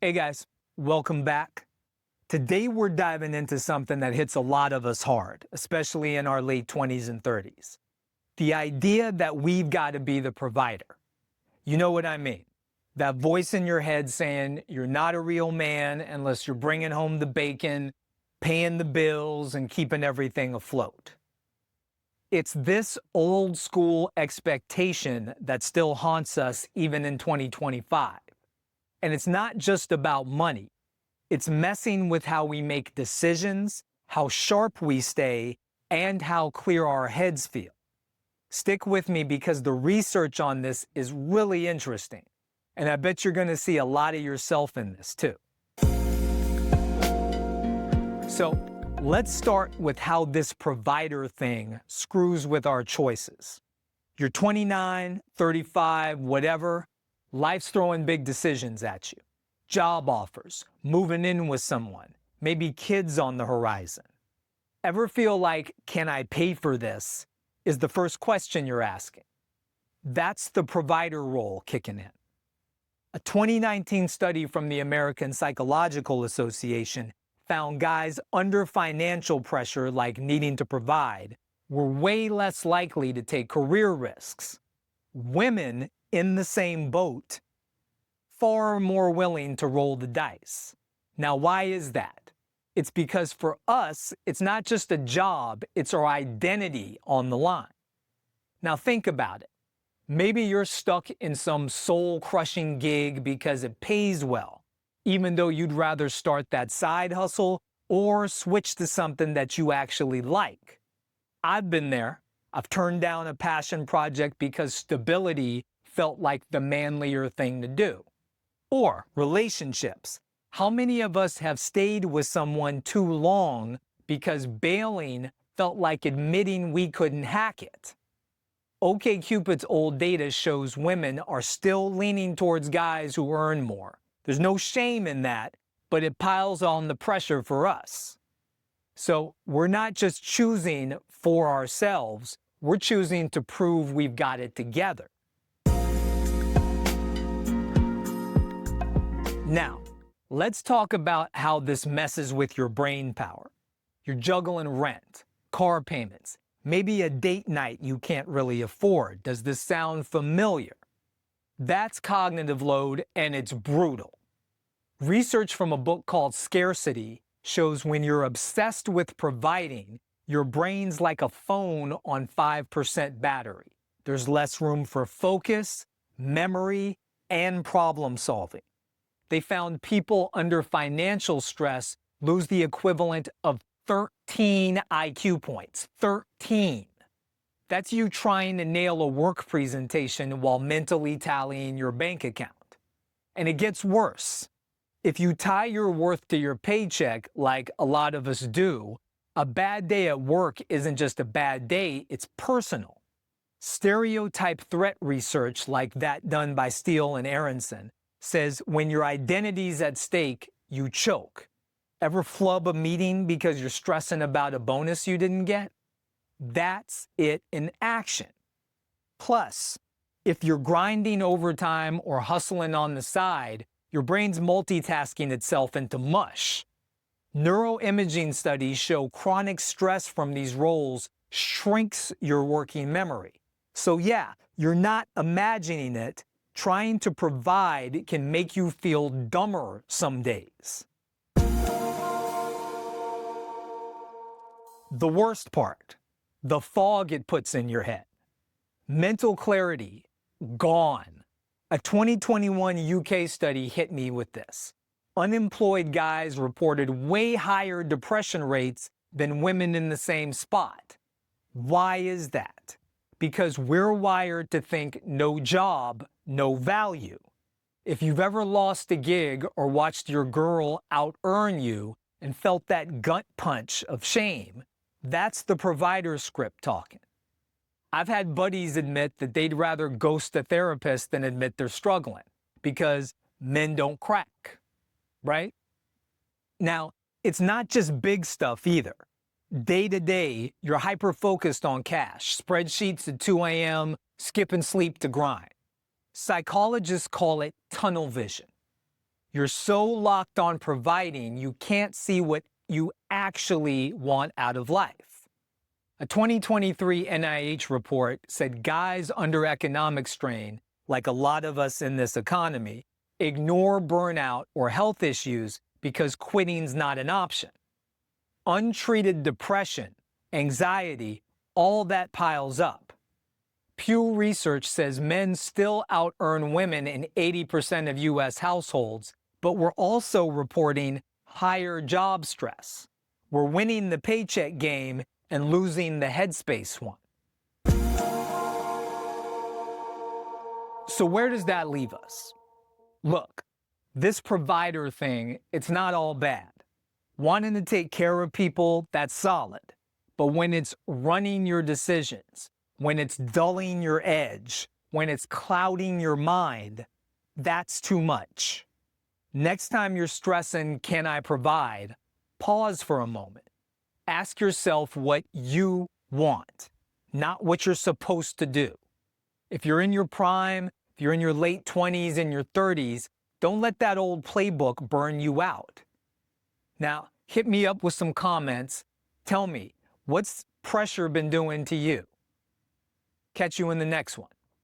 Hey guys, welcome back. Today we're diving into something that hits a lot of us hard, especially in our late 20s and 30s. The idea that we've got to be the provider. You know what I mean? That voice in your head saying you're not a real man unless you're bringing home the bacon, paying the bills, and keeping everything afloat. It's this old school expectation that still haunts us even in 2025. And it's not just about money. It's messing with how we make decisions, how sharp we stay, and how clear our heads feel. Stick with me because the research on this is really interesting. And I bet you're going to see a lot of yourself in this too. So let's start with how this provider thing screws with our choices. You're 29, 35, whatever. Life's throwing big decisions at you. Job offers, moving in with someone, maybe kids on the horizon. Ever feel like, can I pay for this? Is the first question you're asking. That's the provider role kicking in. A 2019 study from the American Psychological Association found guys under financial pressure, like needing to provide, were way less likely to take career risks. Women in the same boat, far more willing to roll the dice. Now, why is that? It's because for us, it's not just a job, it's our identity on the line. Now think about it. Maybe you're stuck in some soul-crushing gig because it pays well, even though you'd rather start that side hustle or switch to something that you actually like. I've been there. I've turned down a passion project because stability felt like the manlier thing to do. Or relationships. How many of us have stayed with someone too long because bailing felt like admitting we couldn't hack it? OkCupid's old data shows women are still leaning towards guys who earn more. There's no shame in that, but it piles on the pressure for us. So we're not just choosing for ourselves, we're choosing to prove we've got it together. Now, let's talk about how this messes with your brain power. You're juggling rent, car payments, maybe a date night you can't really afford. Does this sound familiar? That's cognitive load, and it's brutal. Research from a book called Scarcity shows when you're obsessed with providing, your brain's like a phone on 5% battery. There's less room for focus, memory, and problem solving. They found people under financial stress lose the equivalent of 13 IQ points. 13. That's you trying to nail a work presentation while mentally tallying your bank account. And it gets worse. If you tie your worth to your paycheck, like a lot of us do, a bad day at work isn't just a bad day, it's personal. Stereotype threat research, like that done by Steele and Aronson, says when your identity's at stake, you choke. Ever flub a meeting because you're stressing about a bonus you didn't get? That's it in action. Plus, if you're grinding overtime or hustling on the side, your brain's multitasking itself into mush. Neuroimaging studies show chronic stress from these roles shrinks your working memory. So yeah, you're not imagining it. Trying to provide can make you feel dumber some days. The worst part, the fog it puts in your head. Mental clarity, gone. A 2021 UK study hit me with this. Unemployed guys reported way higher depression rates than women in the same spot. Why is that? Because we're wired to think no job, no value. If you've ever lost a gig or watched your girl out-earn you and felt that gut punch of shame, that's the provider script talking. I've had buddies admit that they'd rather ghost a therapist than admit they're struggling because men don't crack, right? Now, it's not just big stuff either. Day to day, you're hyper-focused on cash, spreadsheets at 2 a.m., skipping sleep to grind. Psychologists call it tunnel vision. You're so locked on providing, you can't see what you actually want out of life. A 2023 NIH report said guys under economic strain, like a lot of us in this economy, ignore burnout or health issues because quitting's not an option. Untreated depression, anxiety, all that piles up. Pew Research says men still out-earn women in 80% of U.S. households, but we're also reporting higher job stress. We're winning the paycheck game and losing the headspace one. So where does that leave us? Look, this provider thing, it's not all bad. Wanting to take care of people, that's solid. But when it's running your decisions, when it's dulling your edge, when it's clouding your mind, that's too much. Next time you're stressing, can I provide? Pause for a moment. Ask yourself what you want, not what you're supposed to do. If you're in your prime, if you're in your late 20s and your 30s, don't let that old playbook burn you out. Now, hit me up with some comments. Tell me, what's pressure been doing to you? Catch you in the next one.